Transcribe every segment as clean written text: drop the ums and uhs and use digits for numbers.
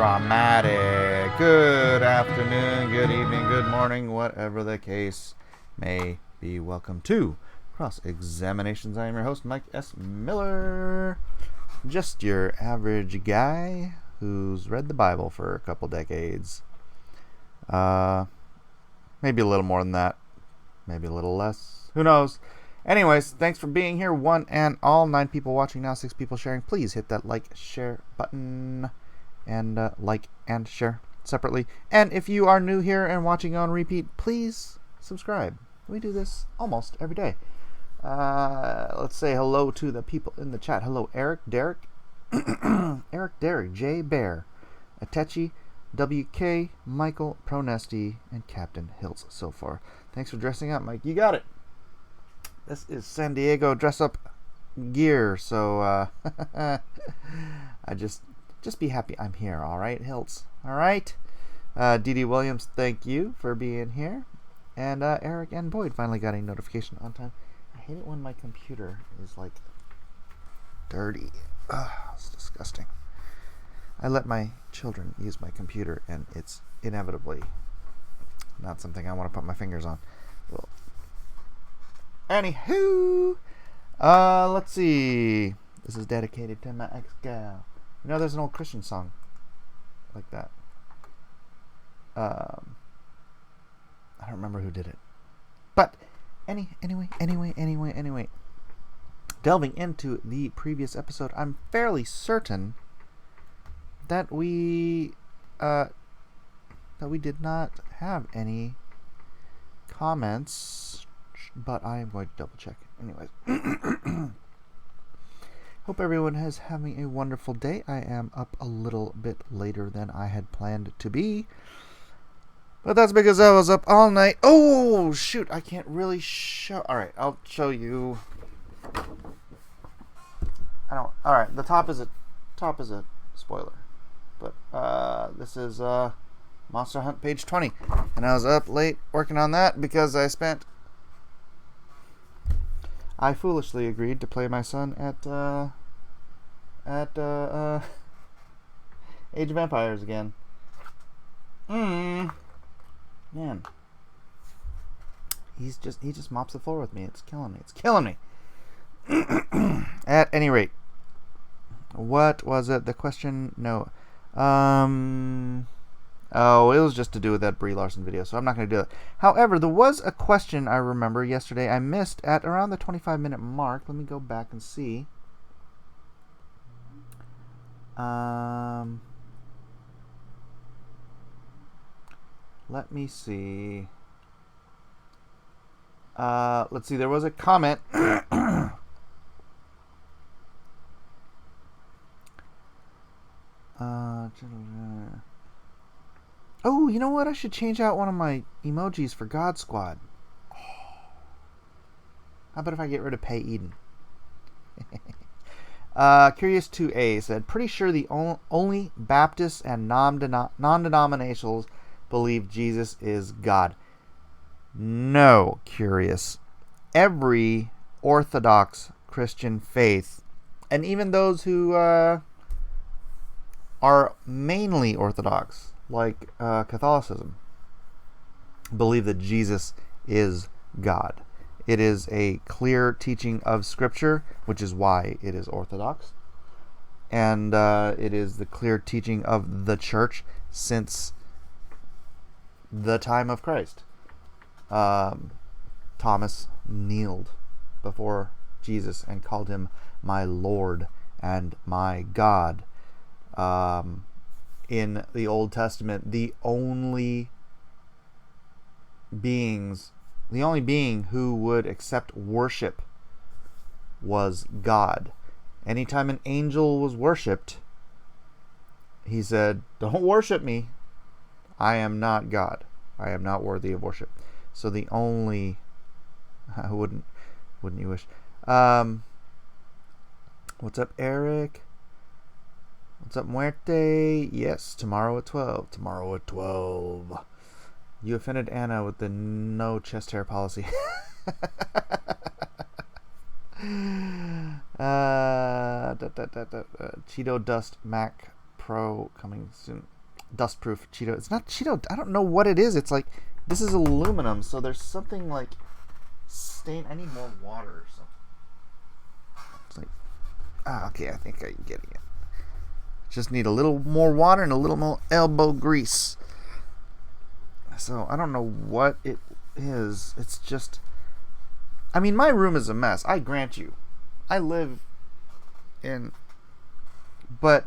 dramatic. Good afternoon, good evening, good morning, whatever the case may be. Welcome to Cross Examinations. I am your host, Mike S. Miller. Just your average guy who's read the Bible for a couple decades. Maybe a little more than that. Maybe a little less. Who knows? Anyways, thanks for being here, one and all. 9 people watching now, 6 people sharing. Please hit that like, share button, and like and share separately. And if you are new here and watching on repeat, please subscribe. We do this almost every day. Let's say hello to the people in the chat. Hello, Eric, Derek, Eric, Derek, J Bear, Atechi, WK, Michael, Pronesti, and Captain Hills so far. Thanks for dressing up, Mike. You got it. This is San Diego dress-up gear, so I just be happy I'm here, all right, Hiltz? All right? D.D. Williams, thank you for being here. And Eric and Boyd finally got a notification on time. I hate it when my computer is, like, dirty. Ugh, it's disgusting. I let my children use my computer, and it's inevitably not something I want to put my fingers on. Well, anywho, let's see. This is dedicated to my ex-gal. You know, there's an old Christian song like that. I don't remember who did it. But anyway. Delving into the previous episode, I'm fairly certain that we did not have any comments, but I am going to double check. Anyways. Hope everyone is having a wonderful day. I am up a little bit later than I had planned to be. But that's because I was up all night. Oh, shoot. I can't really show. Alright, I'll show you. Alright, the top is a spoiler. But this is Monster Hunt page 20. And I was up late working on that because I foolishly agreed to play my son at Age of Empires again. Man, he just mops the floor with me. It's killing me. At any rate, what was it? The question? No. Oh, it was just to do with that Brie Larson video, so I'm not going to do it. However, there was a question I remember yesterday I missed at around the 25-minute mark. Let me go back and see. Let me see. Let's see. There was a comment. Oh, you know what? I should change out one of my emojis for God Squad. Oh. How about if I get rid of Pay Eden? Curious 2A said, pretty sure the only Baptists and non-denominationals believe Jesus is God. No, Curious. Every Orthodox Christian faith, and even those who are mainly Orthodox, like Catholicism, believe that Jesus is God. It is a clear teaching of Scripture, which is why it is Orthodox. And it is the clear teaching of the Church since the time of Christ. Thomas kneeled before Jesus and called him my Lord and my God. In the Old Testament, the only being who would accept worship was God. Anytime an angel was worshipped, he said, "Don't worship me. I am not God. I am not worthy of worship." So the only wouldn't you wish? What's up, Eric? What's up, Muerte? Yes, tomorrow at 12. Tomorrow at 12. You offended Anna with the no chest hair policy. Cheeto Dust Mac Pro coming soon. Dustproof Cheeto. It's not Cheeto. I don't know what it is. It's like, this is aluminum, so there's something like stain. I need more water or something. It's like, okay, I think I'm getting it. Just need a little more water and a little more elbow grease. So I don't know what it is. It's just, I mean, my room is a mess. I grant you. I live in, but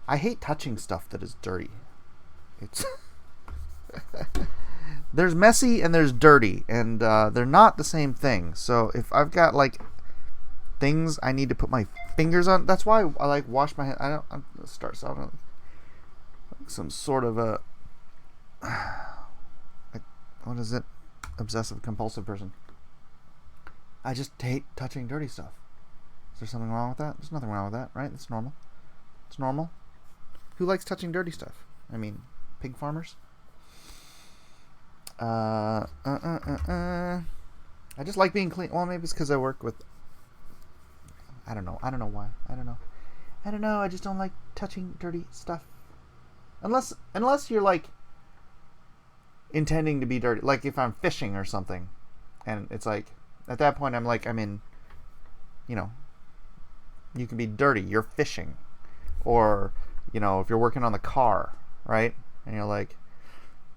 I hate touching stuff that is dirty. It's there's messy and there's dirty, and they're not the same thing. So if I've got like things I need to put my fingers on, that's why I like wash my hands. I'm gonna start sounding like some sort of a like, what is it? Obsessive compulsive person. I just hate touching dirty stuff. Is there something wrong with that? There's nothing wrong with that, right? It's normal. It's normal. Who likes touching dirty stuff? I mean, pig farmers. I just like being clean. Well, maybe it's because I work with. I don't know why. I don't know. I just don't like touching dirty stuff. Unless you're like intending to be dirty, like if I'm fishing or something, and it's like at that point I'm in, you know, you can be dirty. You're fishing, or you know, if you're working on the car, right, and you're like,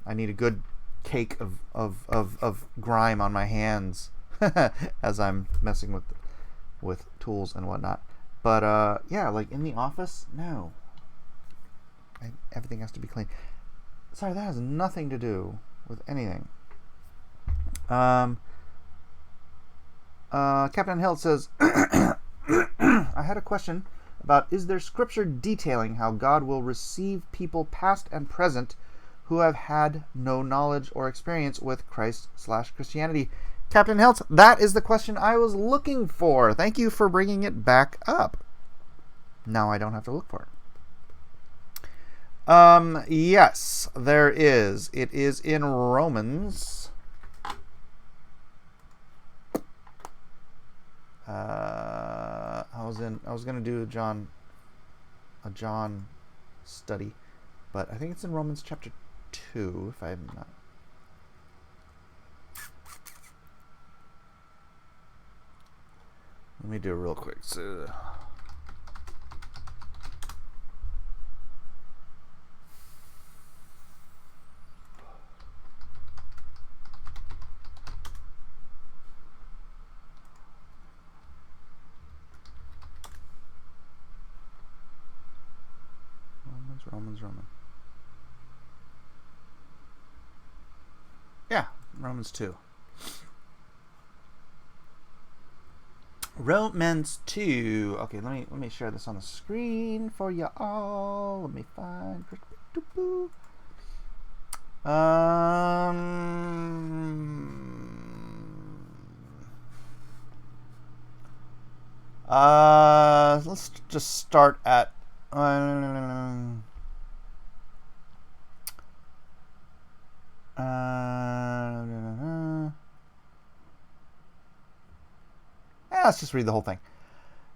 I need a good cake of grime on my hands as I'm messing with tools and whatnot. But yeah, like in the office, no. Everything has to be clean. Sorry, that has nothing to do with anything. Captain Hill says, I had a question about, is there scripture detailing how God will receive people past and present who have had no knowledge or experience with Christ/Christianity? Captain Helt, that is the question I was looking for. Thank you for bringing it back up. Now I don't have to look for it. Yes, there is. It is in Romans. I was gonna do a John study, but I think it's in Romans chapter 2, if I'm not. Let me do it real quick. So, Roman. Yeah, Romans 2. Romans 2. Okay, let me share this on the screen for you all. Let me find. Let's just start at. Let's just read the whole thing.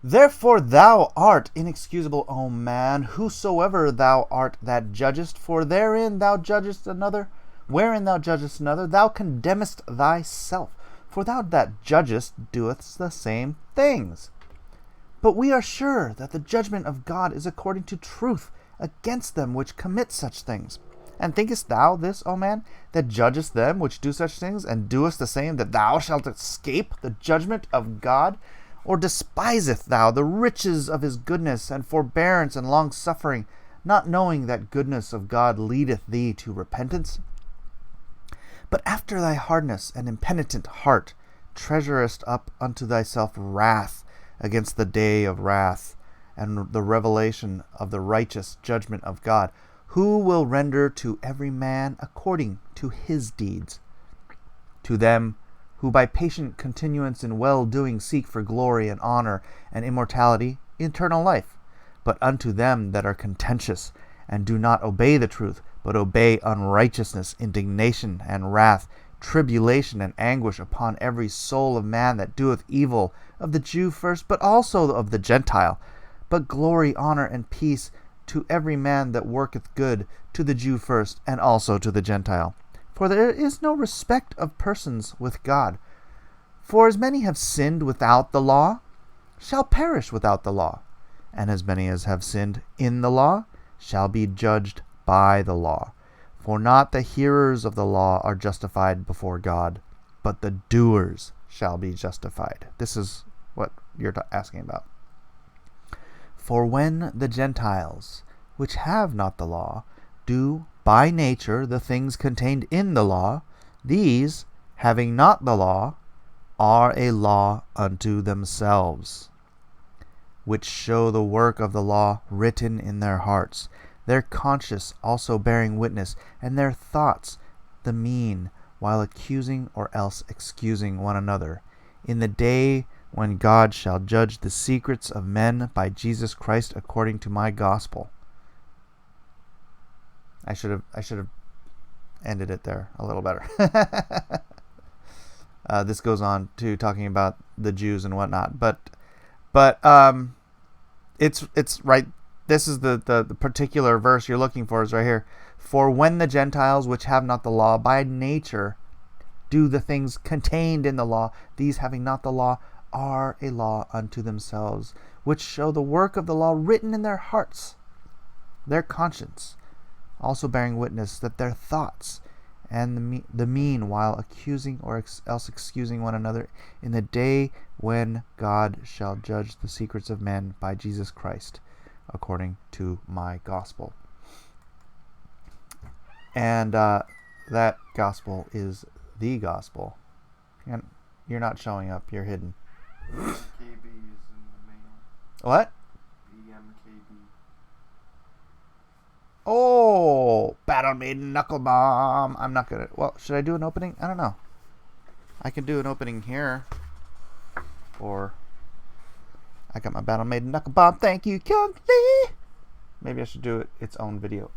Therefore thou art inexcusable, O man, whosoever thou art that judgest, for wherein thou judgest another, thou condemnest thyself, for thou that judgest doest the same things. But we are sure that the judgment of God is according to truth against them which commit such things. And thinkest thou this, O man, that judgest them which do such things, and doest the same, that thou shalt escape the judgment of God? Or despiseth thou the riches of his goodness, and forbearance, and long-suffering, not knowing that goodness of God leadeth thee to repentance? But after thy hardness and impenitent heart treasurest up unto thyself wrath against the day of wrath, and the revelation of the righteous judgment of God, who will render to every man according to his deeds. To them who by patient continuance in well-doing seek for glory and honor and immortality, eternal life. But unto them that are contentious, and do not obey the truth, but obey unrighteousness, indignation and wrath, tribulation and anguish upon every soul of man that doeth evil, of the Jew first, but also of the Gentile. But glory, honor, and peace to every man that worketh good, to the Jew first, and also to the Gentile. For there is no respect of persons with God. For as many have sinned without the law shall perish without the law, and as many as have sinned in the law shall be judged by the law. For not the hearers of the law are justified before God, but the doers shall be justified. This is what you're asking about. For when the Gentiles, which have not the law, do by nature the things contained in the law, these, having not the law, are a law unto themselves, which show the work of the law written in their hearts, their conscience also bearing witness, and their thoughts the mean, while accusing or else excusing one another, in the day when God shall judge the secrets of men by Jesus Christ according to my gospel. I should have ended it there a little better. This goes on to talking about the Jews and whatnot, but it's right. This is the particular verse you're looking for is right here. For when the Gentiles, which have not the law, by nature do the things contained in the law, these having not the law are a law unto themselves, which show the work of the law written in their hearts, their conscience also bearing witness, that their thoughts and the mean, while accusing or else excusing one another, in the day when God shall judge the secrets of men by Jesus Christ according to my gospel. And that gospel is the gospel. And you're not showing up, you're hidden. KB is in the mail. What? EMKB. Oh, Battle Maiden Knuckle Bomb. I'm not gonna. Well, should I do an opening? I don't know. I can do an opening here. Or I got my Battle Maiden Knuckle Bomb. Thank you, Kung Lee. Maybe I should do it its own video.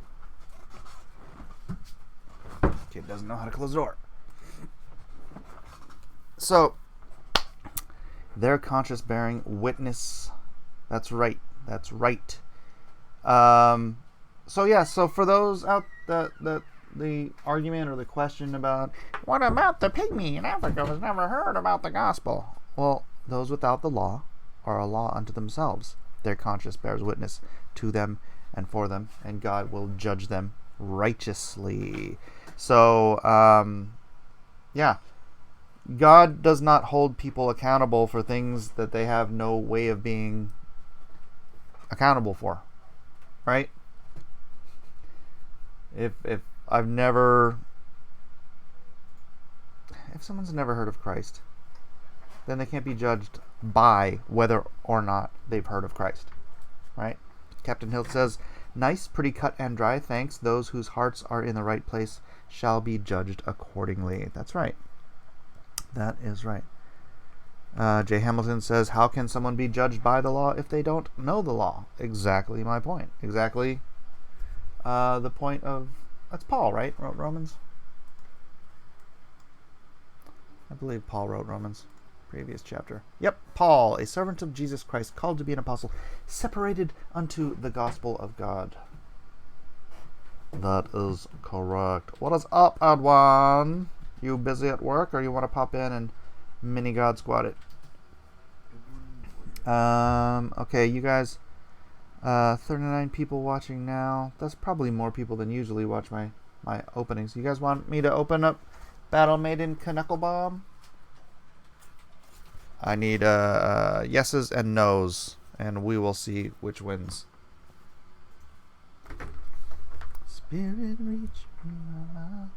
Kid doesn't know how to close the door. So, their conscience bearing witness. That's right. That's right. So yeah, so for those out the argument or the question about what about the pygmy in Africa who's never heard about the gospel? Well, those without the law are a law unto themselves. Their conscience bears witness to them and for them, and God will judge them righteously. So yeah. God does not hold people accountable for things that they have no way of being accountable for. Right? If someone's never heard of Christ, then they can't be judged by whether or not they've heard of Christ. Right? Captain Hilt says, nice, pretty cut and dry, thanks. Those whose hearts are in the right place shall be judged accordingly. That's right. That is right. Jay Hamilton says, how can someone be judged by the law if they don't know the law? Exactly my point. Exactly the point of... That's Paul, right? Wrote Romans? I believe Paul wrote Romans. Previous chapter. Yep, Paul, a servant of Jesus Christ, called to be an apostle, separated unto the gospel of God. That is correct. What is up, Adwan? You busy at work, or you want to pop in and mini God squad it? Okay, you guys, 39 people watching now. That's probably more people than usually watch my openings. You guys want me to open up Battle Maiden Knuckle Bomb? I need yeses and nos, and we will see which wins. Spirit reach me alive.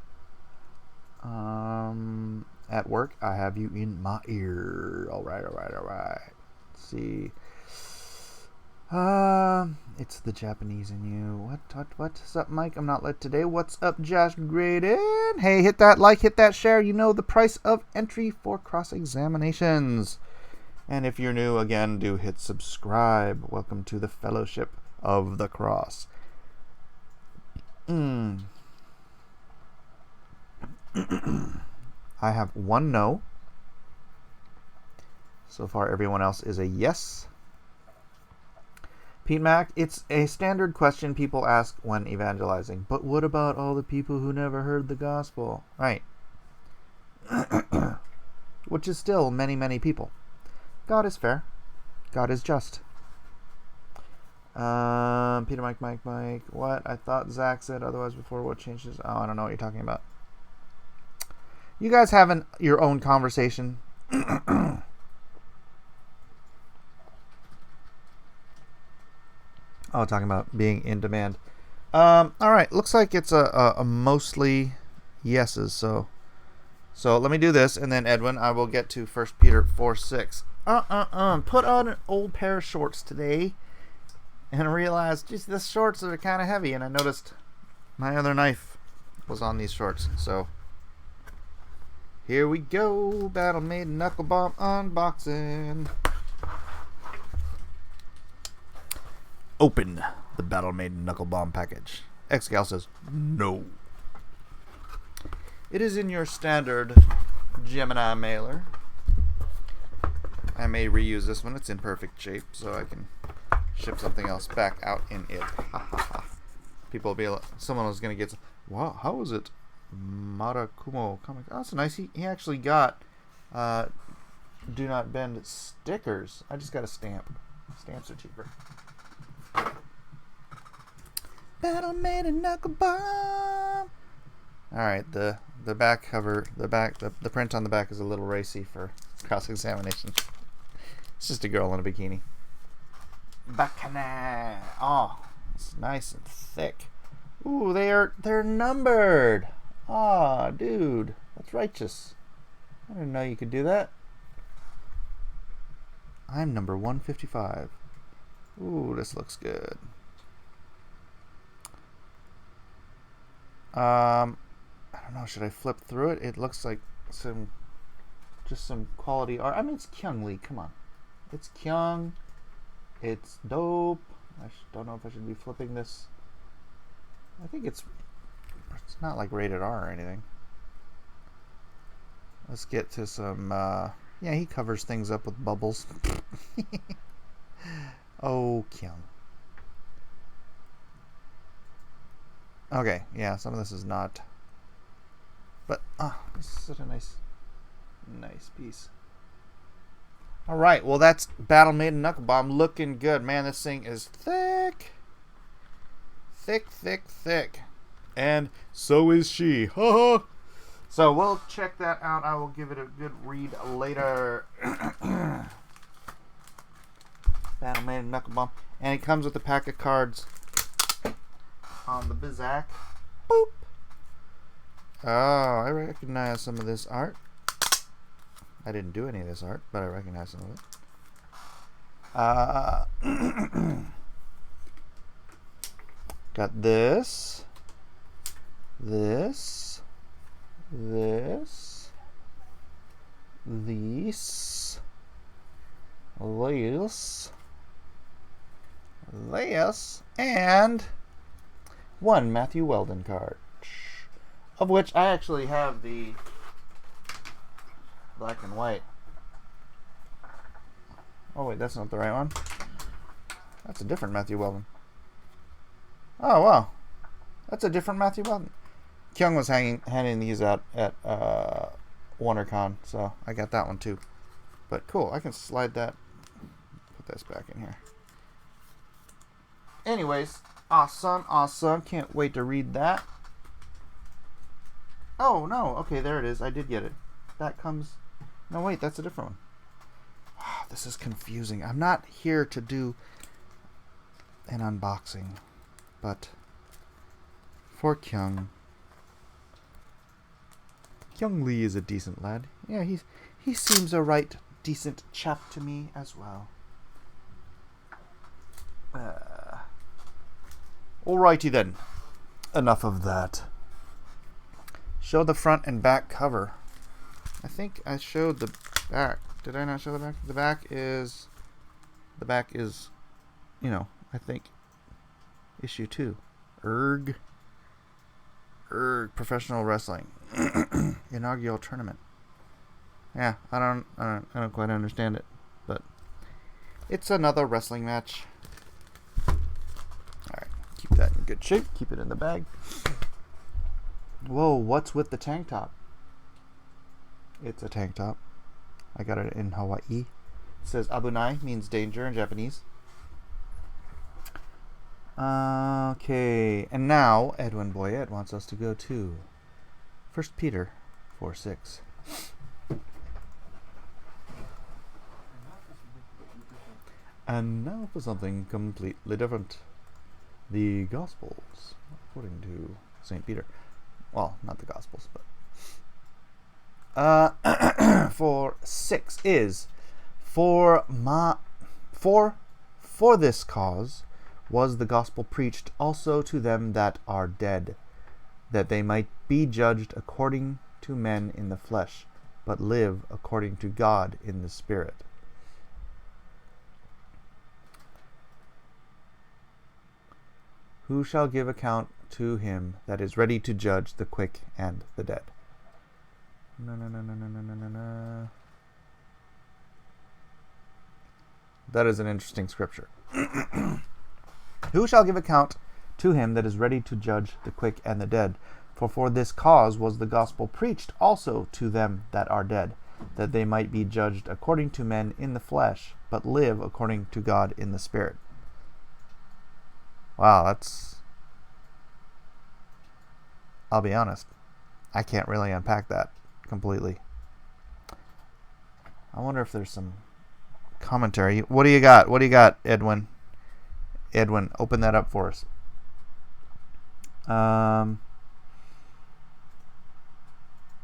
At work, I have you in my ear. All right. Let's see. It's the Japanese in you. What's up, Mike? I'm not lit today. What's up, Josh Graydon? Hey, hit that like, hit that share. You know the price of entry for cross examinations. And if you're new, again, do hit subscribe. Welcome to the Fellowship of the Cross. I have one no. So far, everyone else is a yes. Pete Mac, it's a standard question people ask when evangelizing. But what about all the people who never heard the gospel? Right. Which is still many, many people. God is fair. God is just. Peter Mike. What? I thought Zach said otherwise before. What changes? Oh, I don't know what you're talking about. You guys having your own conversation. Oh, talking about being in demand. All right. Looks like it's a mostly yeses. So let me do this, and then Edwin, I will get to 1 Peter 4:6. Put on an old pair of shorts today, and realized, geez, the shorts are kind of heavy, and I noticed my other knife was on these shorts. So here we go. Battle Made Knuckle Bomb unboxing. Open the Battle Made Knuckle Bomb package. Xgal says no. It is in your standard Gemini mailer. I may reuse this one. It's in perfect shape, so I can ship something else back out in it. People will be like, someone was going to get, wow, how is it? Marakumo comic. Oh, that's nice. He actually got Do Not Bend stickers. I just got a stamp. Stamps are cheaper. Battle Made a Knuckle Bomb. Alright, the back cover, the print on the back is a little racy for cross-examination. It's just a girl in a bikini. Bacana. Oh, it's nice and thick. Ooh, they're numbered. Ah, dude, that's righteous. I didn't know you could do that. I'm number 155. Ooh, this looks good. I don't know, should I flip through it? It looks like some quality art. I mean, it's Kyung Lee, come on. It's Kyung. It's dope. I don't know if I should be flipping this. I think it's not like rated R or anything. Let's get to some, yeah, he covers things up with bubbles. Oh, Kyung. Okay, yeah, some of this is not. But, this is such a nice piece. Alright, well, that's Battle Made in Knuckle Bomb. Looking good. Man, this thing is thick. Thick. And so is she. So we'll check that out. I will give it a good read later. Battle Made in Knuckle Bomb. And it comes with a pack of cards on the Bizak. Boop. Oh, I recognize some of this art. I didn't do any of this art, but I recognize some of it. Got this, these, and one Matthew Weldon card, of which I actually have the black and white. Oh wait, that's not the right one. That's a different Matthew Weldon. Oh wow, that's a different Matthew Weldon. Kyung was handing these out at WonderCon, so I got that one too. But cool, I can slide that. Put this back in here. Anyways, awesome. Can't wait to read that. Oh no, okay, there it is. I did get it. That comes. No, wait, that's a different one. Oh, this is confusing. I'm not here to do an unboxing, but for Kyung Lee is a decent lad. Yeah, he seems a right decent chap to me as well. Alrighty then. Enough of that. Show the front and back cover. I think I showed the back. Did I not show the back? The back is, I think, issue 2. Erg Professional Wrestling. Inaugural tournament. Yeah, I don't quite understand it, but it's another wrestling match. in good shape. Keep it in the bag. Whoa, what's with the tank top? It's a tank top. I got it in Hawaii. It says Abunai, means danger in Japanese. Okay, and now Edwin Boyette wants us to go to 1 Peter 4:6. And now for something completely different. The Gospels, according to St. Peter. Well, not the Gospels, but... 4:6 is, For this cause was the gospel preached also to them that are dead, that they might be judged according to men in the flesh, but live according to God in the Spirit. Who shall give account to him that is ready to judge the quick and the dead? That is an interesting scripture. Who shall give account to him that is ready to judge the quick and the dead? For this cause was the gospel preached also to them that are dead, that they might be judged according to men in the flesh, but live according to God in the Spirit. Wow, that's... I'll be honest, I can't really unpack that completely. I wonder if there's some commentary. What do you got? What do you got, Edwin? Edwin, open that up for us.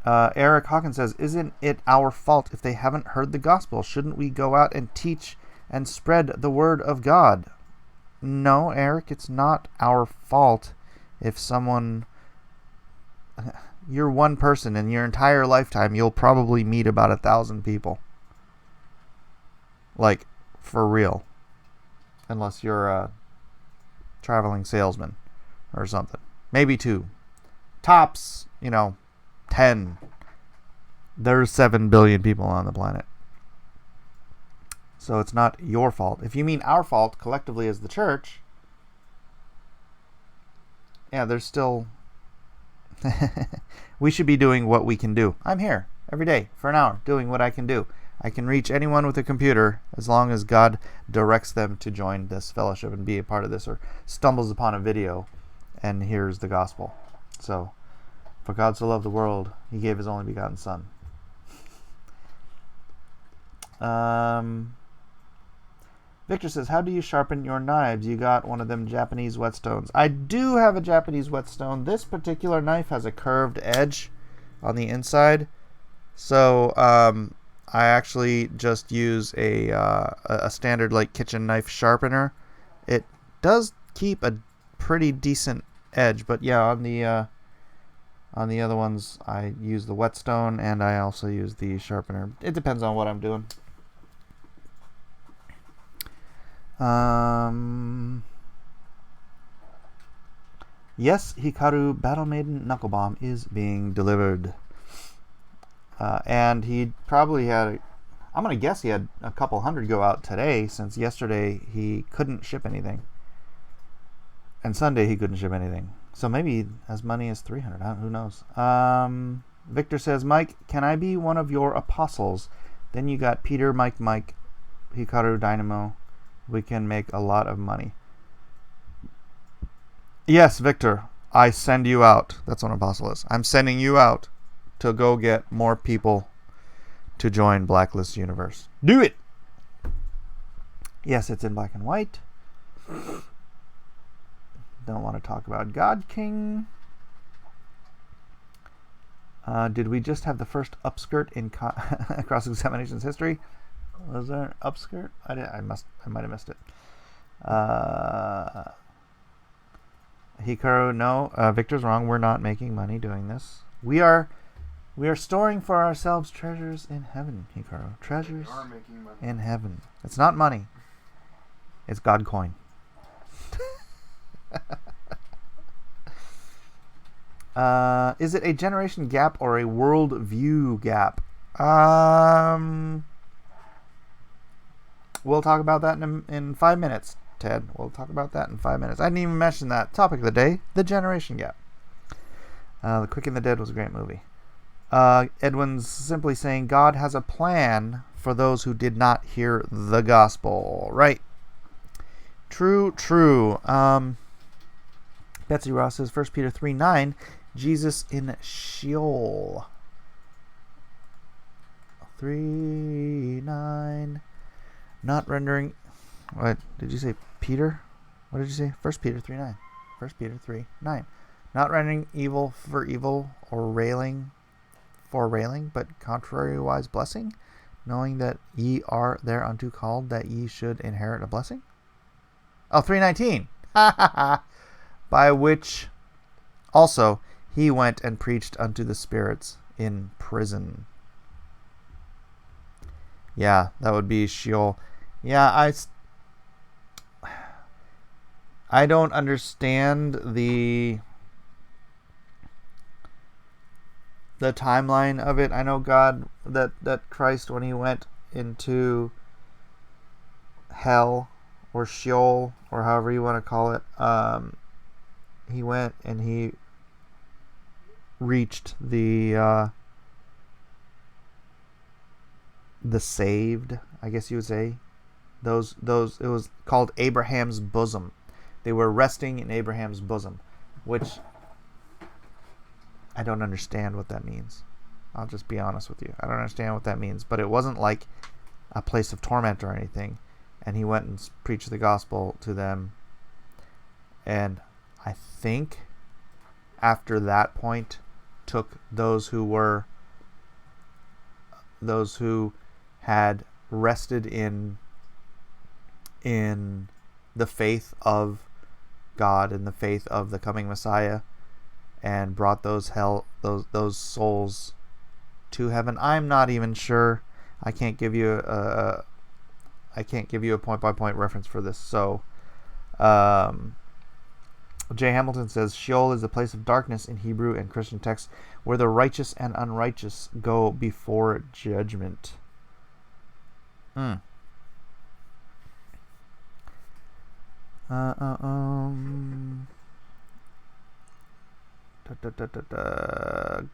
Eric Hawkins says, isn't it our fault if they haven't heard the gospel? Shouldn't we go out and teach and spread the word of God? No, Eric, it's not our fault if someone... You're one person. In your entire lifetime, you'll probably meet about 1,000 people. Like, for real. Unless you're a traveling salesman or something. Maybe 2. Tops, 10. There's 7 billion people on the planet. So it's not your fault. If you mean our fault collectively as the church, yeah, there's still... we should be doing what we can do. I'm here every day for an hour doing what I can do. I can reach anyone with a computer as long as God directs them to join this fellowship and be a part of this, or stumbles upon a video and hears the gospel. So, for God so loved the world, he gave his only begotten Son. Victor says, how do you sharpen your knives? You got one of them Japanese whetstones. I do have a Japanese whetstone. This particular knife has a curved edge on the inside. So I actually just use a standard like kitchen knife sharpener. It does keep a pretty decent edge, but yeah, on the other ones I use the whetstone and I also use the sharpener. It depends on what I'm doing. Yes, Hikaru Battle Maiden Knuckle Bomb is being delivered. And he probably had, I'm going to guess he had a couple hundred go out today, since yesterday he couldn't ship anything. And Sunday he couldn't ship anything. So maybe as many as 300, who knows. Victor says, Mike, can I be one of your apostles? Then you got Peter, Mike, Hikaru, Dynamo. We can make a lot of money. Yes, Victor, I send you out. That's what an apostle is. I'm sending you out to go get more people to join Blacklist Universe. Do it! Yes, it's in black and white. Don't want to talk about God King. Did we just have the first upskirt in cross-examinations history? Was there an upskirt? I might have missed it. Hikaru, no. Victor's wrong. We're not making money doing this. We are storing for ourselves treasures in heaven, Hikaru. Treasures in heaven. It's not money. It's God coin. Is it a generation gap or a world view gap? We'll talk about that in 5 minutes. Ted. We'll talk about that in 5 minutes. I didn't even mention that. Topic of the day, the generation gap. The Quick and the Dead was a great movie. Edwin's simply saying God has a plan for those who did not hear the gospel. Right. True. Betsy Ross says 1 Peter 3:9, Jesus in Sheol. 3:9. Not rendering. What did you say, Peter? What did you say? 1 Peter 3:9. 1 Peter 3:9. Not rendering evil for evil or railing for railing, but contrariwise blessing, knowing that ye are thereunto called, that ye should inherit a blessing. Oh, 3:19. By which also he went and preached unto the spirits in prison. Yeah, that would be Sheol. Yeah, I don't understand the timeline of it. I know God, that Christ, when he went into hell or Sheol or however you want to call it, he went and he reached the saved, I guess you would say. Those it was called Abraham's bosom. They were resting in Abraham's bosom, which I don't understand what that means. I'll just be honest with you. I don't understand what that means, but it wasn't like a place of torment or anything. And he went and preached the gospel to them. And I think after that point took those who had rested in the faith of God and the faith of the coming Messiah, and brought those souls to heaven. I'm not even sure. I can't give you a point by point reference for this. So, Jay Hamilton says Sheol is a place of darkness in Hebrew and Christian texts where the righteous and unrighteous go before judgment.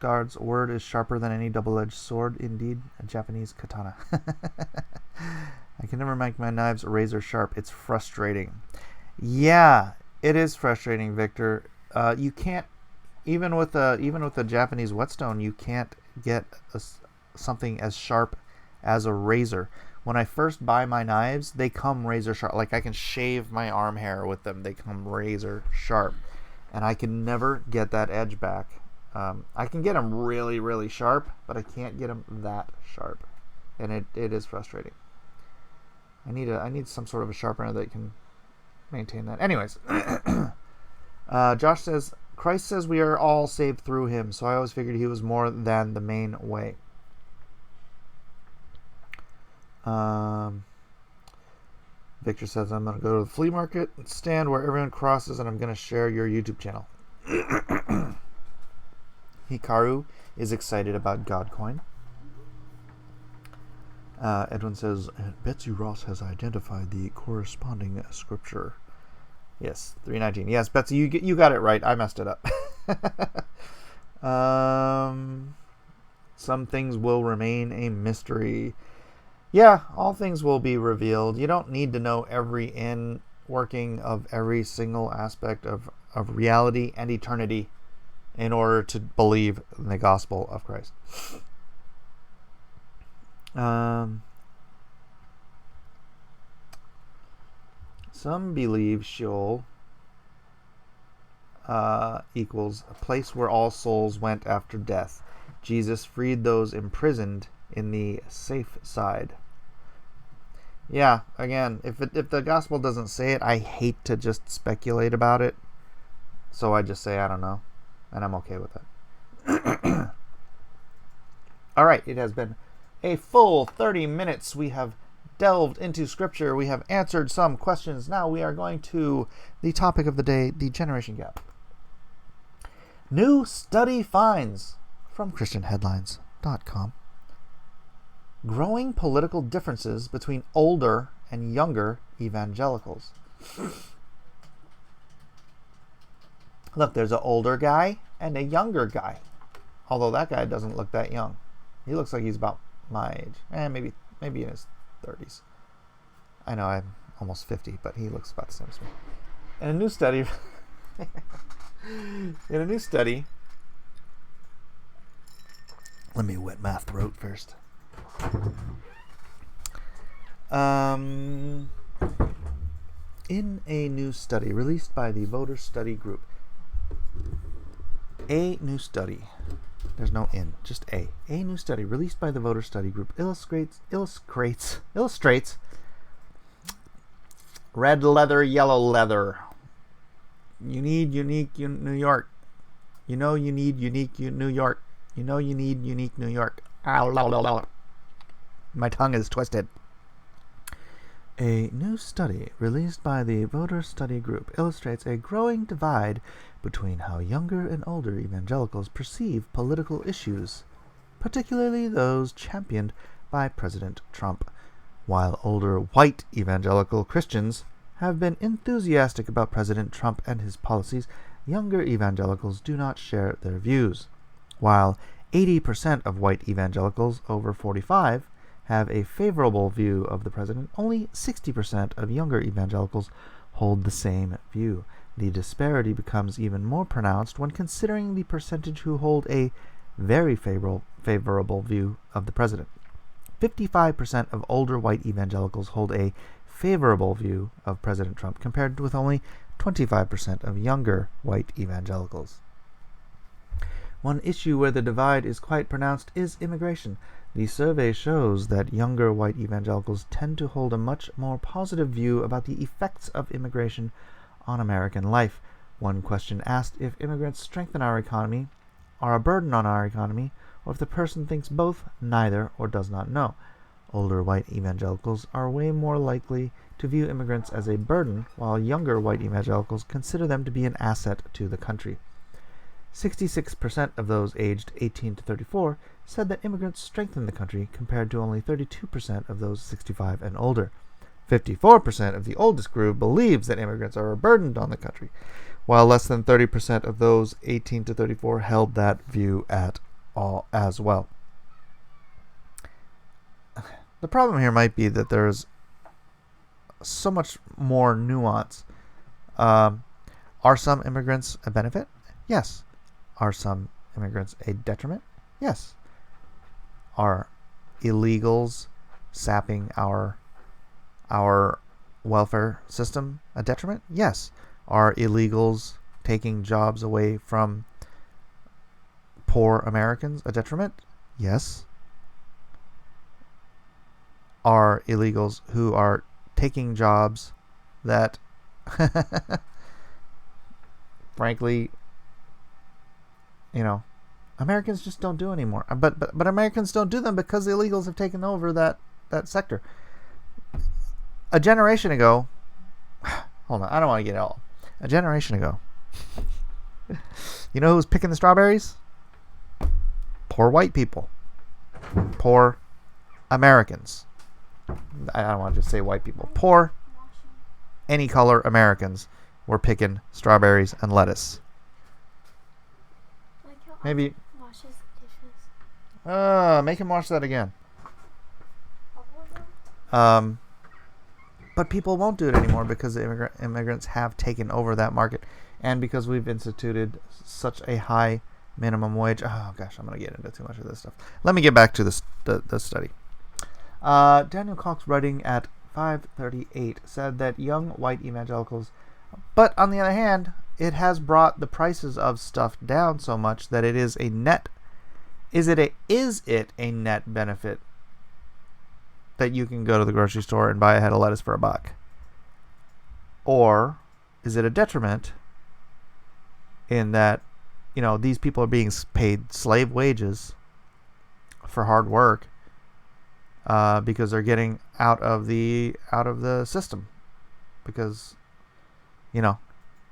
God's word is sharper than any double-edged sword. Indeed, a Japanese katana. I can never make my knives razor sharp. It's frustrating. Yeah, it is frustrating, Victor. You can't, even with a Japanese whetstone, you can't get something as sharp as a razor. When I first buy my knives, they come razor sharp. Like, I can shave my arm hair with them. They come razor sharp. And I can never get that edge back. I can get them really, really sharp, but I can't get them that sharp. And it is frustrating. I need some sort of a sharpener that can maintain that. Anyways, Josh says, Christ says we are all saved through him, so I always figured he was more than the main way. Victor says, I'm going to go to the flea market stand where everyone crosses, and I'm going to share your YouTube channel. Hikaru is excited about Godcoin. Edwin says, Betsy Ross has identified the corresponding scripture. Yes, 3:19. Yes, Betsy, you got it right. I messed it up. Some things will remain a mystery. Yeah, all things will be revealed. You don't need to know every in working of every single aspect of reality and eternity in order to believe in the gospel of Christ. Some believe Sheol equals a place where all souls went after death. Jesus freed those imprisoned in the safe side. Yeah, again, if the gospel doesn't say it, I hate to just speculate about it. So I just say I don't know, and I'm okay with that. All right, it has been a full 30 minutes. We have delved into scripture. We have answered some questions. Now we are going to the topic of the day, the generation gap. New study finds from ChristianHeadlines.com. Growing political differences between older and younger evangelicals. Look, there's an older guy and a younger guy. Although that guy doesn't look that young. He looks like he's about my age. Maybe in his 30s. I know I'm almost 50, but he looks about the same as me. In a new study, let me wet my throat first. In a new study released by the Voter Study Group, a new study, there's no in, just a new study released by the Voter Study Group illustrates red leather, yellow leather. You need unique New York. You know you need unique New York. You know you need unique New York. My tongue is twisted. A new study released by the Voter Study Group illustrates a growing divide between how younger and older evangelicals perceive political issues, particularly those championed by President Trump. While older white evangelical Christians have been enthusiastic about President Trump and his policies, younger evangelicals do not share their views. While 80% of white evangelicals over 45 have a favorable view of the president, only 60% of younger evangelicals hold the same view. The disparity becomes even more pronounced when considering the percentage who hold a very favorable view of the president. 55% of older white evangelicals hold a favorable view of President Trump, compared with only 25% of younger white evangelicals. One issue where the divide is quite pronounced is immigration. The survey shows that younger white evangelicals tend to hold a much more positive view about the effects of immigration on American life. One question asked if immigrants strengthen our economy, are a burden on our economy, or if the person thinks both, neither, or does not know. Older white evangelicals are way more likely to view immigrants as a burden, while younger white evangelicals consider them to be an asset to the country. 66% of those aged 18 to 34 said that immigrants strengthen the country, compared to only 32% of those 65 and older. 54% of the oldest group believes that immigrants are a burden on the country, while less than 30% of those 18 to 34 held that view at all as well. The problem here might be that there's so much more nuance. Are some immigrants a benefit? Yes. Are some immigrants a detriment? Yes. Are illegals sapping our welfare system a detriment? Yes. Are illegals taking jobs away from poor Americans a detriment? Yes. Are illegals who are taking jobs that frankly, Americans just don't do anymore. But Americans don't do them because the illegals have taken over that sector. A generation ago, hold on, I don't want to get it all. A generation ago, you know who was picking the strawberries? Poor white people. Poor Americans. I don't want to just say white people. Poor, any color Americans were picking strawberries and lettuce. Maybe. Washes dishes. Make him watch that again. But people won't do it anymore because the immigrants have taken over that market, and because we've instituted such a high minimum wage. Oh gosh, I'm gonna get into too much of this stuff. Let me get back to the study. Daniel Cox, writing at 5:38, said that young white evangelicals, but on the other hand, it has brought the prices of stuff down so much that it is a net. Is it a net benefit that you can go to the grocery store and buy a head of lettuce for $1? Or is it a detriment in that, these people are being paid slave wages for hard work because they're getting out of the system because,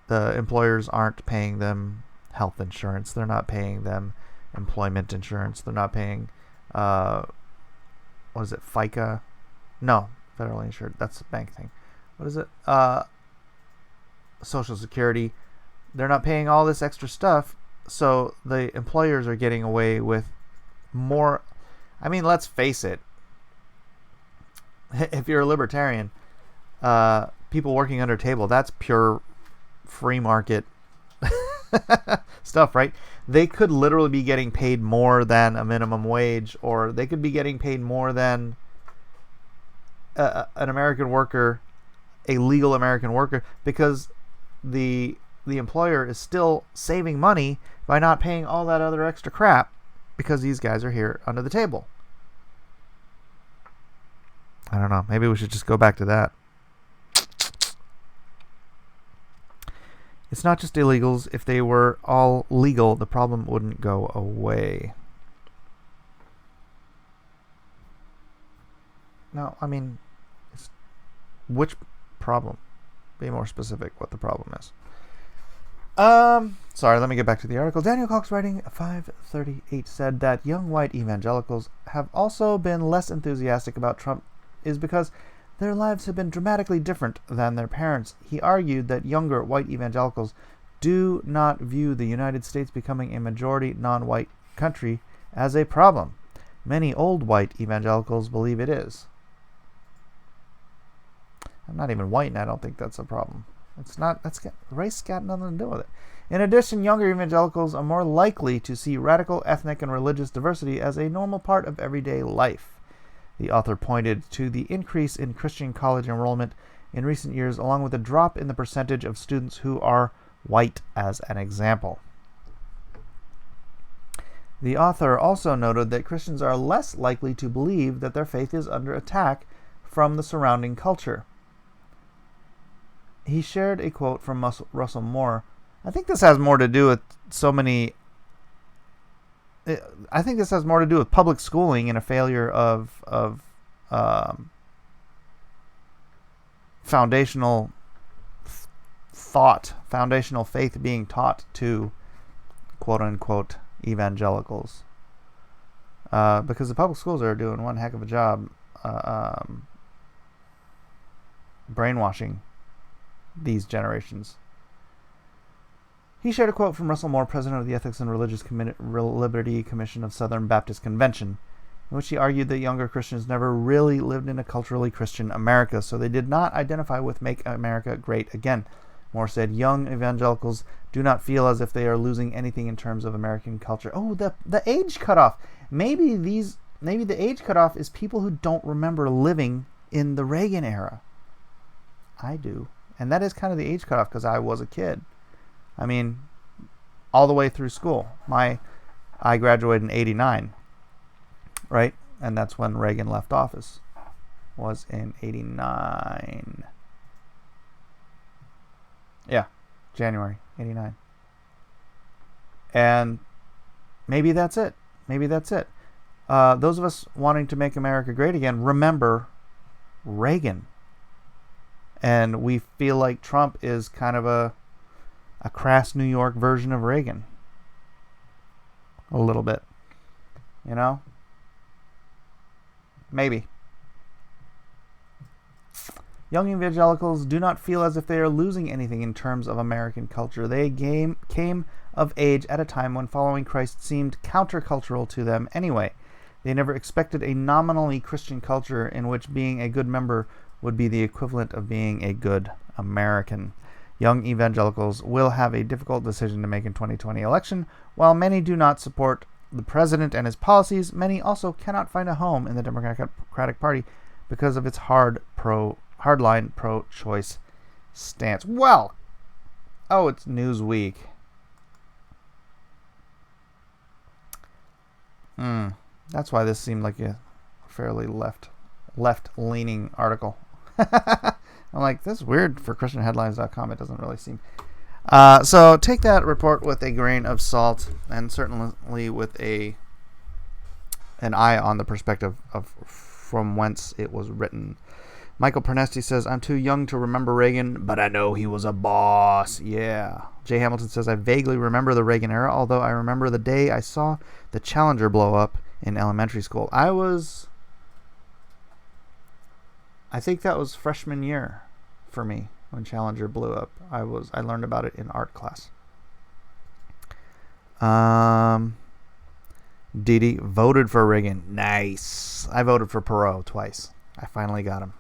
the employers aren't paying them health insurance. They're not paying them employment insurance. They're not paying, what is it, FICA? No, federally insured. That's a bank thing. What is it? Social Security. They're not paying all this extra stuff, so the employers are getting away with more. I mean, let's face it. If you're a libertarian, people working under table, that's pure free market stuff, right? They could literally be getting paid more than a minimum wage, or they could be getting paid more than an American worker, a legal American worker, because the employer is still saving money by not paying all that other extra crap because these guys are here under the table. I don't know. Maybe we should just go back to that. It's not just illegals. If they were all legal, the problem wouldn't go away. No, I mean, which problem? Be more specific what the problem is. Sorry, let me get back to the article. Daniel Cox, writing 538, said that young white evangelicals have also been less enthusiastic about Trump is because their lives have been dramatically different than their parents. He argued that younger white evangelicals do not view the United States becoming a majority non-white country as a problem. Many old white evangelicals believe it is. I'm not even white, and I don't think that's a problem. It's not. Race got nothing to do with it. In addition, younger evangelicals are more likely to see radical ethnic and religious diversity as a normal part of everyday life. The author pointed to the increase in Christian college enrollment in recent years, along with a drop in the percentage of students who are white as an example. The author also noted that Christians are less likely to believe that their faith is under attack from the surrounding culture. He shared a quote from Russell Moore. I think this has more to do with public schooling and a failure of foundational thought, foundational faith being taught to quote-unquote evangelicals. Because the public schools are doing one heck of a job brainwashing these generations. He shared a quote from Russell Moore, president of the Ethics and Religious Liberty Commission of Southern Baptist Convention, in which he argued that younger Christians never really lived in a culturally Christian America, so they did not identify with Make America Great Again. Moore said, young evangelicals do not feel as if they are losing anything in terms of American culture. Oh, the age cutoff. Maybe the age cutoff is people who don't remember living in the Reagan era. I do. And that is kind of the age cutoff because I was a kid. I mean, all the way through school. I graduated in 89, right? And that's when Reagan left office. Was in 89. Yeah, January 89. And maybe that's it. Those of us wanting to make America great again remember Reagan. And we feel like Trump is kind of a crass New York version of Reagan. A little bit. You know? Maybe. Young evangelicals do not feel as if they are losing anything in terms of American culture. They came of age at a time when following Christ seemed countercultural to them anyway. They never expected a nominally Christian culture in which being a good member would be the equivalent of being a good American. Young evangelicals will have a difficult decision to make in 2020 election. While many do not support the president and his policies, many also cannot find a home in the Democratic Party because of its hardline pro-choice stance. Well, it's Newsweek. That's why this seemed like a fairly left-leaning article. I'm like, this is weird for ChristianHeadlines.com. It doesn't really seem. So take that report with a grain of salt, and certainly with an eye on the perspective of from whence it was written. Michael Pernesti says, I'm too young to remember Reagan, but I know he was a boss. Yeah. Jay Hamilton says, I vaguely remember the Reagan era, although I remember the day I saw the Challenger blow up in elementary school. I think that was freshman year for me. when Challenger blew up. I learned about it in art class. Didi voted for Reagan. Nice. I voted for Perot twice. I finally got him.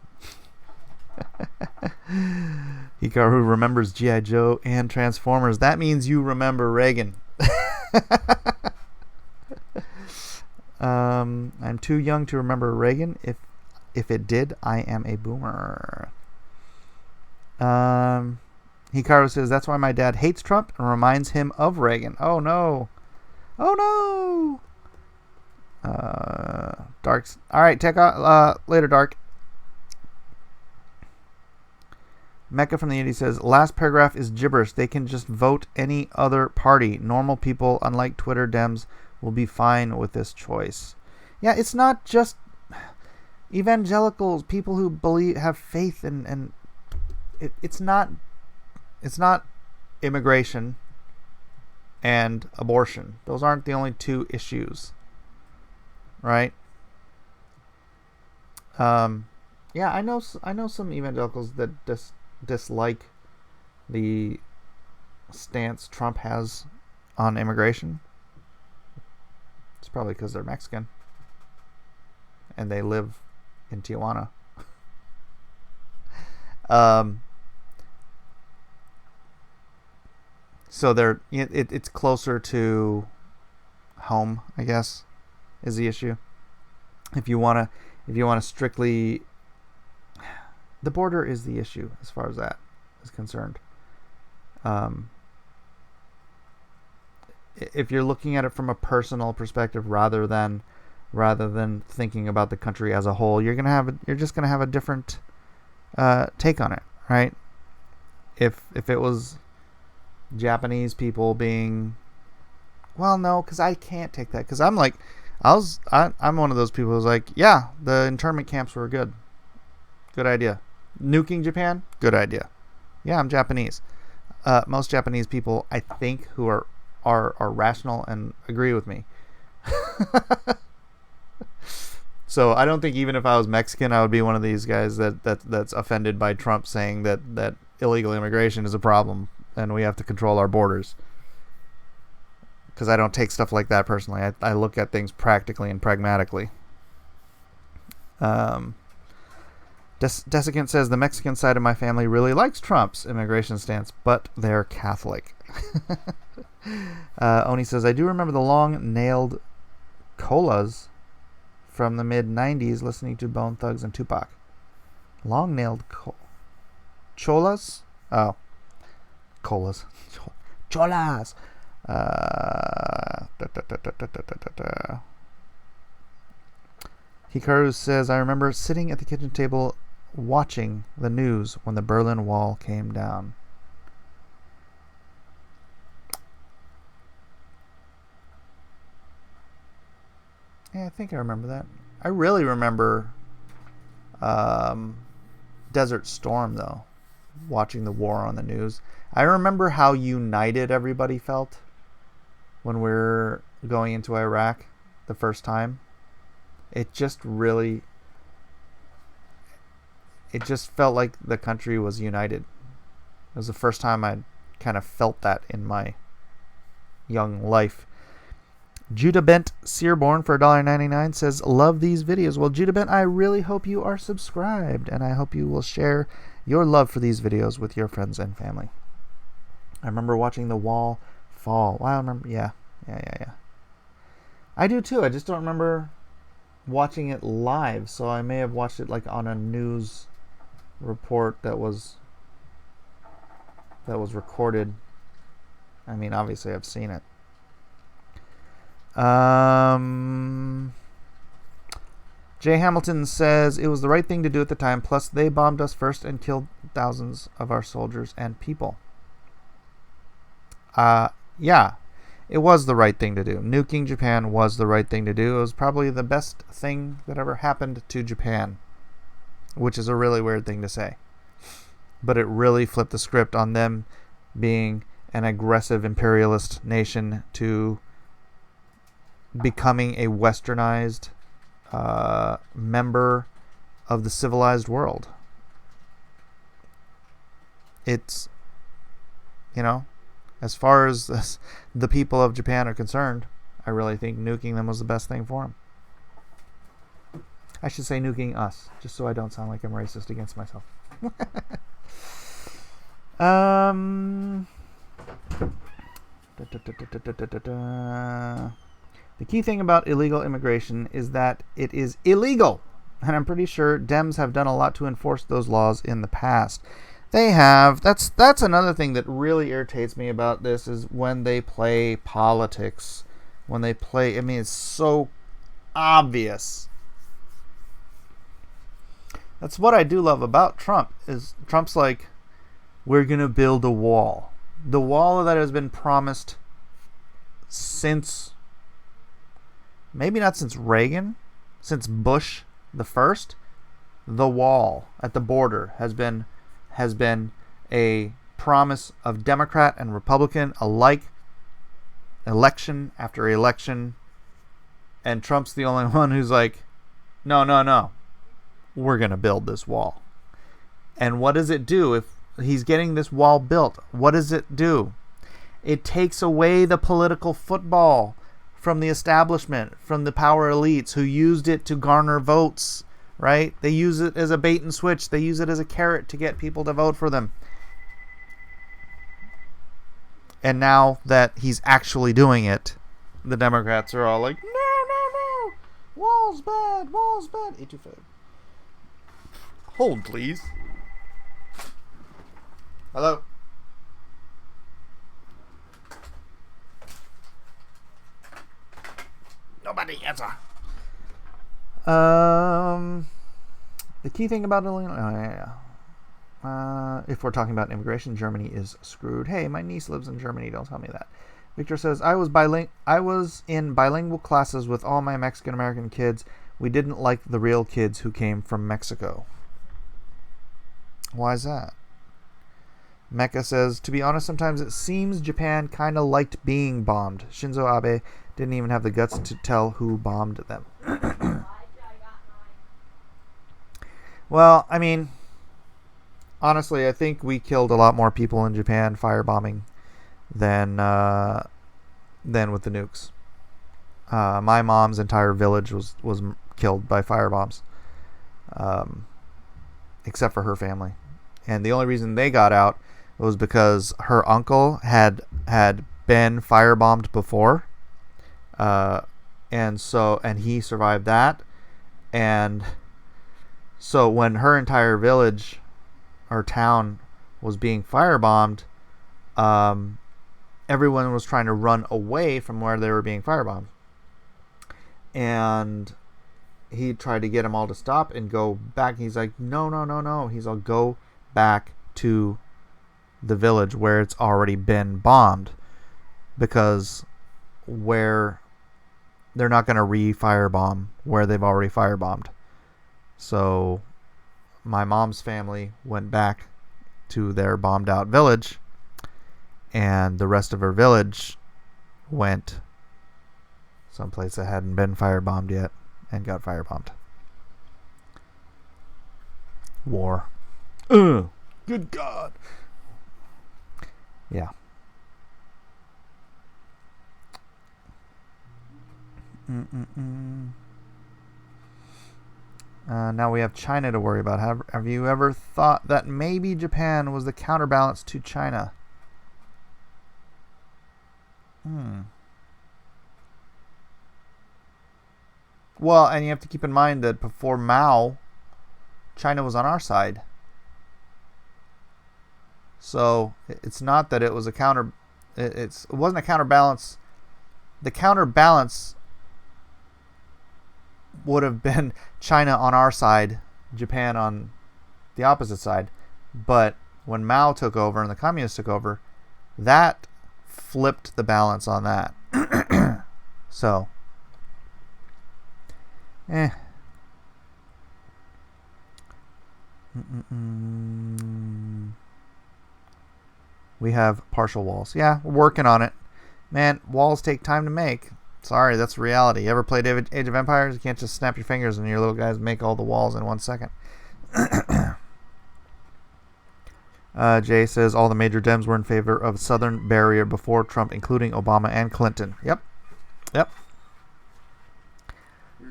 Hikaru remembers G.I. Joe and Transformers. That means you remember Reagan. I'm too young to remember Reagan. If it did, I am a boomer. Hikaru says that's why my dad hates Trump and reminds him of Reagan. Oh no. Oh no. Dark's. All right, take out later, Dark. Mecca from the Indie says last paragraph is gibberish. They can just vote any other party. Normal people, unlike Twitter Dems, will be fine with this choice. Yeah, it's not just evangelicals, people who have faith, and it's not immigration and abortion. Those aren't the only two issues, right? Yeah, I know some evangelicals that dislike the stance Trump has on immigration. It's probably because they're Mexican and they live in Tijuana. So it's closer to home, I guess, is the issue. If you wanna strictly, the border is the issue as far as that is concerned. If you're looking at it from a personal perspective rather than thinking about the country as a whole, you're just gonna have a different take on it, right? If it was Japanese people being, well, no, because I can't take that, because I'm like, I'm one of those people who's like, yeah, the internment camps were good idea. Nuking Japan, good idea. Yeah, I'm Japanese. Most Japanese people, I think, who are rational and agree with me. So I don't think even if I was Mexican, I would be one of these guys that's offended by Trump saying that illegal immigration is a problem and we have to control our borders. Because I don't take stuff like that personally. I look at things practically and pragmatically. Desiccant says the Mexican side of my family really likes Trump's immigration stance, but they're Catholic. Oni says I do remember the long-nailed colas from the mid-90s listening to Bone Thugs and Tupac. Long-nailed cholas? Oh. Colas. Cholas! Hikaru says I remember sitting at the kitchen table watching the news when the Berlin Wall came down. Yeah, I think I remember that. I really remember Desert Storm, though, watching the war on the news. I remember how united everybody felt when we were going into Iraq the first time. It just felt like the country was united. It was the first time I kind of felt that in my young life. Judah Bent Searborn for $1.99 says, love these videos. Well, Judah Bent, I really hope you are subscribed, and I hope you will share your love for these videos with your friends and family. I remember watching the wall fall. Wow, I remember. Yeah. I do too. I just don't remember watching it live, so I may have watched it like on a news report that was recorded. I mean, obviously I've seen it. Jay Hamilton says it was the right thing to do at the time, plus they bombed us first and killed thousands of our soldiers and people. Yeah, it was the right thing to do. Nuking Japan was the right thing to do. It was probably the best thing that ever happened to Japan, which is a really weird thing to say. But it really flipped the script on them being an aggressive imperialist nation to becoming a westernized member of the civilized world. it's, as far as the people of Japan are concerned, I really think nuking them was the best thing for them. I should say nuking us, just so I don't sound like I'm racist against myself. The key thing about illegal immigration is that it is illegal. And I'm pretty sure Dems have done a lot to enforce those laws in the past. They have. That's another thing that really irritates me about this is when they play politics. When they play, it's so obvious. That's what I do love about Trump, is Trump's like, we're going to build a wall. The wall that has been promised since, maybe not since Reagan, since Bush the first. The wall at the border has been a promise of Democrat and Republican alike, election after election, and Trump's the only one who's like, no, we're going to build this wall. And what does it do if he's getting this wall built? What does it do? It takes away the political football from the establishment, from the power elites who used it to garner votes, right? They use it as a bait and switch. They use it as a carrot to get people to vote for them. And now that he's actually doing it, the Democrats are all like, no, wall's bad. Etouffee. Hold, please. Hello? Nobody answer. The key thing about if we're talking about immigration, Germany is screwed. Hey, my niece lives in Germany. Don't tell me that. Victor says, I was in bilingual classes with all my Mexican American kids. We didn't like the real kids who came from Mexico. Why is that? Mecca says, to be honest, sometimes it seems Japan kind of liked being bombed. Shinzo Abe didn't even have the guts to tell who bombed them. Well, honestly, I think we killed a lot more people in Japan firebombing than with the nukes. My mom's entire village was killed by firebombs, except for her family. And the only reason they got out was because her uncle had been firebombed before, and he survived that. And so when her entire village or town was being firebombed, everyone was trying to run away from where they were being firebombed. And he tried to get them all to stop and go back. He's like, no. He's all, go back to the village where it's already been bombed, because where they're not going to re-firebomb where they've already firebombed. So my mom's family went back to their bombed out village, and the rest of her village went someplace that hadn't been firebombed yet and got firebombed. War. Good God. Yeah. Now we have China to worry about. Have you ever thought that maybe Japan was the counterbalance to China? Well, and you have to keep in mind that before Mao, China was on our side. So it's not that it was a counter. It wasn't a counterbalance. The counterbalance would have been China on our side, Japan on the opposite side. But when Mao took over and the communists took over, that flipped the balance on that. So, we have partial walls. Yeah, we're working on it. Man, walls take time to make. Sorry, that's reality. You ever played Age of Empires? You can't just snap your fingers and your little guys make all the walls in 1 second. Jay says all the major Dems were in favor of Southern barrier before Trump, including Obama and Clinton. Yep. Here's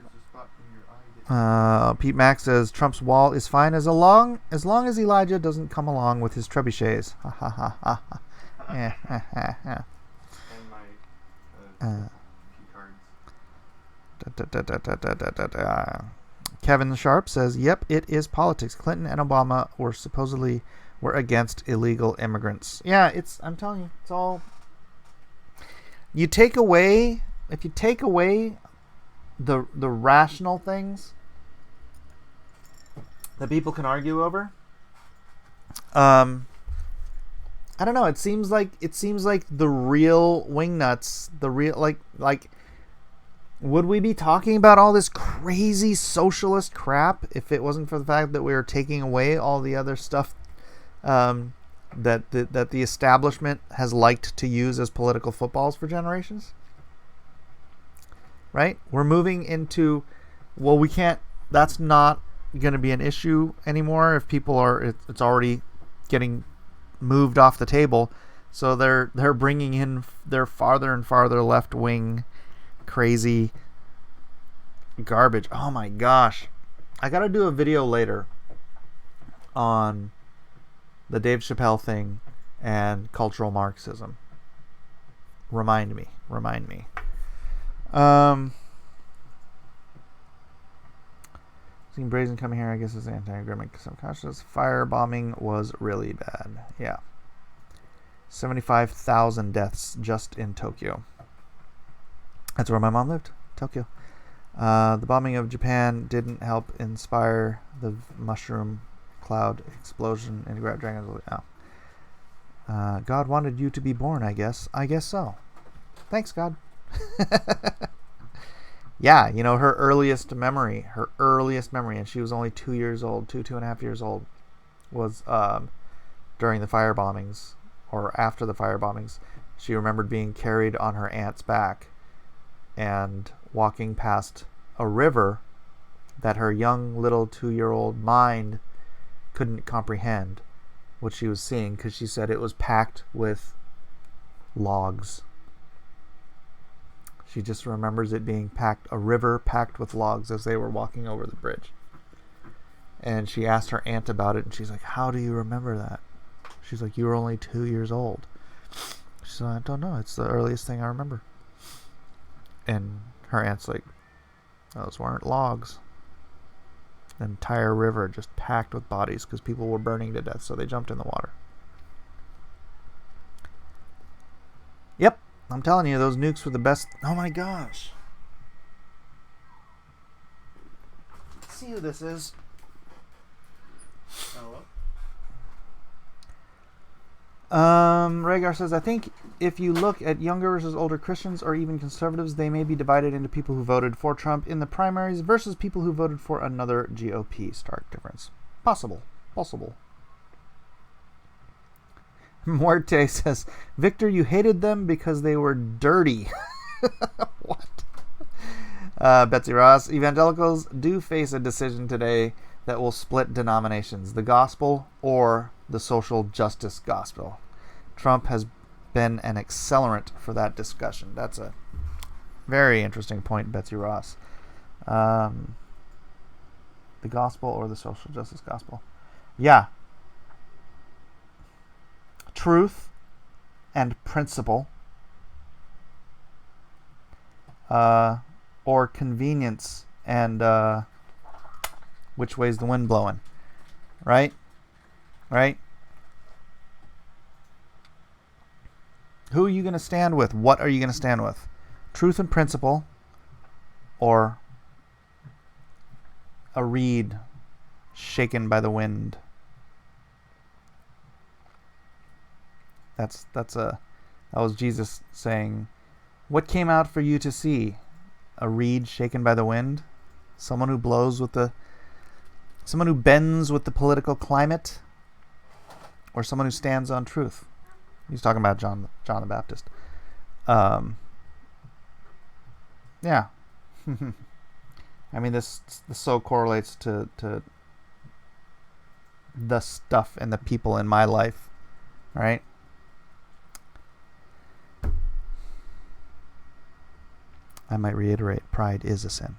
the spot in your eye. Pete Mack says Trump's wall is fine as long as Elijah doesn't come along with his trebuchets. Ha ha ha ha. Yeah. And my key cards. Kevin Sharp says, "Yep, it is politics. Clinton and Obama were against illegal immigrants." Yeah, I'm telling you, it's all. If you take away the rational things that people can argue over, I don't know. It seems like the real wingnuts, the real like. Would we be talking about all this crazy socialist crap if it wasn't for the fact that we were taking away all the other stuff that the establishment has liked to use as political footballs for generations? Right? We're moving into, well, we can't. That's not going to be an issue anymore if people are. It's already getting moved off the table, so they're bringing in their farther and farther left wing. Crazy garbage. Oh my gosh. I gotta do a video later on the Dave Chappelle thing and cultural Marxism. Remind me. Seeing Brazen coming here, I guess is anti-agreement subconscious. Firebombing was really bad. Yeah. 75,000 deaths just in Tokyo. That's where my mom lived, Tokyo. The bombing of Japan didn't help inspire the mushroom cloud explosion in Grand Dragons. Oh. God wanted you to be born, I guess. I guess so. Thanks, God. Yeah, her earliest memory, and she was only 2 years old, 2.5 years old, was during the fire bombings, or after the fire bombings. She remembered being carried on her aunt's back and walking past a river that her young little 2-year-old mind couldn't comprehend what she was seeing, because she said it was packed with logs. She just remembers it being a river packed with logs as they were walking over the bridge. And she asked her aunt about it, and she's like, "How do you remember that?" She's like, "You were only 2 years old." She said, "I don't know. It's the earliest thing I remember." And her aunt's like, "Those weren't logs." The entire river just packed with bodies because people were burning to death, so they jumped in the water. Yep, I'm telling you, those nukes were the best. Oh my gosh. Let's see who this is. Hello? Rhaegar says, "I think if you look at younger versus older Christians or even conservatives, they may be divided into people who voted for Trump in the primaries versus people who voted for another GOP. Stark difference. Possible. Muerte says, "Victor, you hated them because they were dirty." What? Betsy Ross, "Evangelicals do face a decision today that will split denominations, the gospel or the social justice gospel. Trump has been an accelerant for that discussion." That's a very interesting point, Betsy Ross. The gospel or the social justice gospel. Yeah. Truth and principle, or convenience and which way's the wind blowing, right? Who are you going to stand with? What are you going to stand with? Truth and principle, or a reed shaken by the wind? That was Jesus saying, "What came out for you to see? A reed shaken by the wind? Someone who bends with the political climate, or someone who stands on truth?" He's talking about John the Baptist. Yeah. I mean, this so correlates to the stuff and the people in my life, right? I might reiterate, pride is a sin.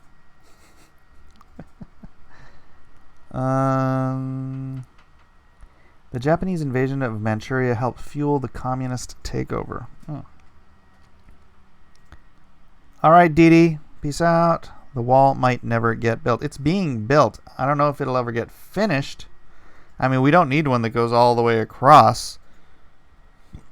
The Japanese invasion of Manchuria helped fuel the communist takeover. Oh. All right, Dee Dee. Peace out. The wall might never get built. It's being built. I don't know if it'll ever get finished. I mean, we don't need one that goes all the way across.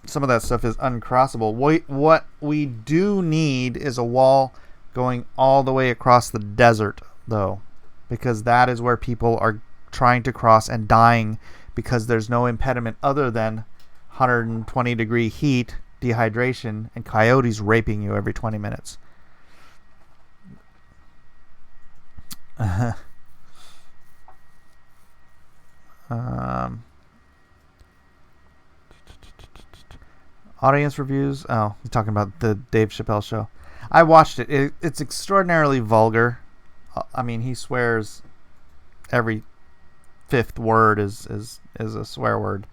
Some of that stuff is uncrossable. What we do need is a wall going all the way across the desert, though, because that is where people are trying to cross and dying because there's no impediment other than 120-degree heat, dehydration, and coyotes raping you every 20 minutes. Audience reviews. Oh, you're talking about the Dave Chappelle show. I watched it. It's extraordinarily vulgar. I mean, he swears every fifth word is a swear word.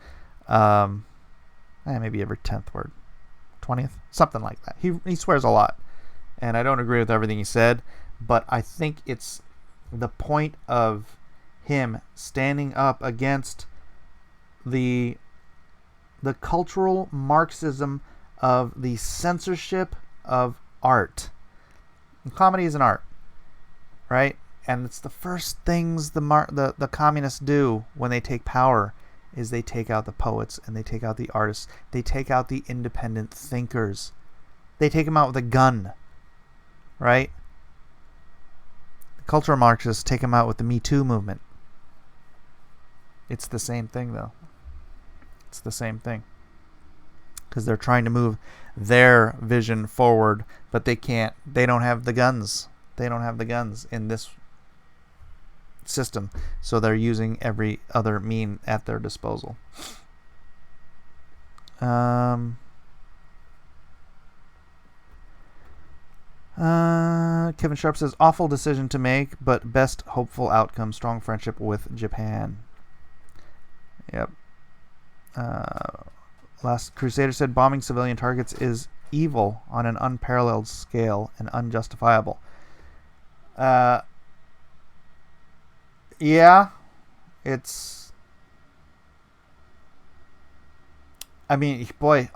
Maybe every 10th word, 20th, something like that. He swears a lot, and I don't agree with everything he said, but I think it's the point of him standing up against the cultural Marxism of the censorship of art. And comedy is an art, right? And it's the first things the communists do when they take power is they take out the poets and they take out the artists. They take out the independent thinkers. They take them out with a gun, right? The cultural Marxists take them out with the Me Too movement. It's the same thing, though. It's the same thing. Because they're trying to move their vision forward, but they can't. They don't have the guns. They don't have the guns in this system. So they're using every other mean at their disposal. Kevin Sharp says, awful decision to make, but best hopeful outcome, strong friendship with Japan. Yep. Last Crusader said bombing civilian targets is evil on an unparalleled scale and unjustifiable. Yeah, it's... I mean, boy,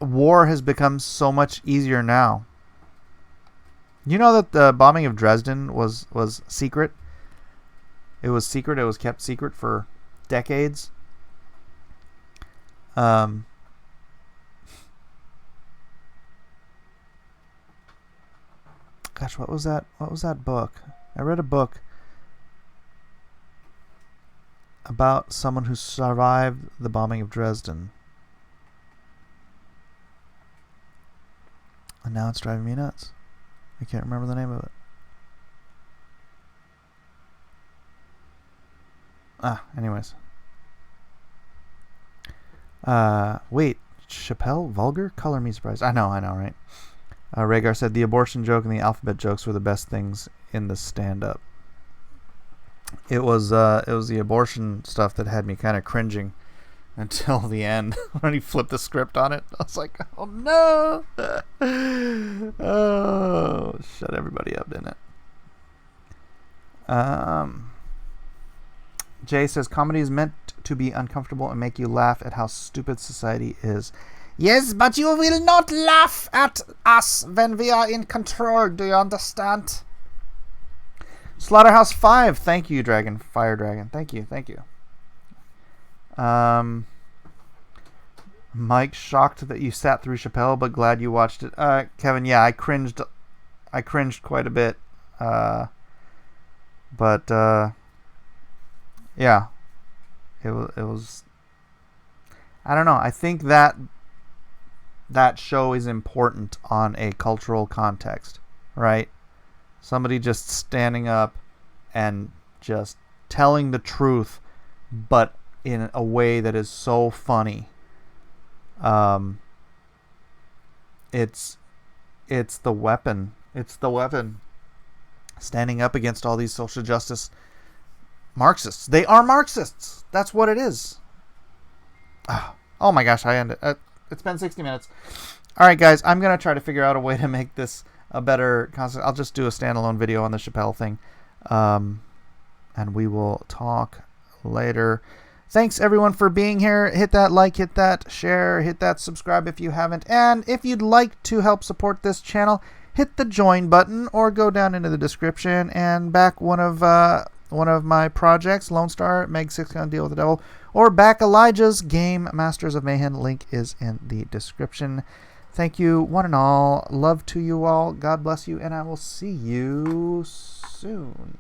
war has become so much easier now. You know that the bombing of Dresden was secret? It was secret. It was kept secret for decades. Gosh, what was that? What was that book? I read a book about someone who survived the bombing of Dresden. And now it's driving me nuts. I can't remember the name of it. Anyways. Wait, Chappelle vulgar? Color me surprised. I know, right? Rhaegar said the abortion joke and the alphabet jokes were the best things in the stand-up. It was the abortion stuff that had me kind of cringing until the end when he flipped the script on it. I was like, oh no! Oh, shut everybody up, didn't it? Jay says comedy is meant to be uncomfortable and make you laugh at how stupid society is. Yes, but you will not laugh at us when we are in control. Do you understand? Slaughterhouse 5. Thank you, Fire Dragon. Thank you. Mike, shocked that you sat through Chappelle, but glad you watched it. Kevin, yeah, I cringed quite a bit. Yeah, it was. I don't know. I think that show is important on a cultural context, right? Somebody just standing up and just telling the truth, but in a way that is so funny. It's the weapon. It's the weapon. Standing up against all these social justice Marxists. They are Marxists. That's what it is. Oh my gosh, I ended. It's been 60 minutes. All right, guys, I'm going to try to figure out a way to make this a better concept. I'll just do a standalone video on the Chappelle thing. And we will talk later. Thanks, everyone, for being here. Hit that like, hit that share, hit that subscribe if you haven't. And if you'd like to help support this channel, hit the join button or go down into the description and back one of my projects, Lone Star, Meg 6 Gun Deal with the Devil, or back Elijah's game, Masters of Mayhem. Link is in the description. Thank you, one and all. Love to you all. God bless you, and I will see you soon.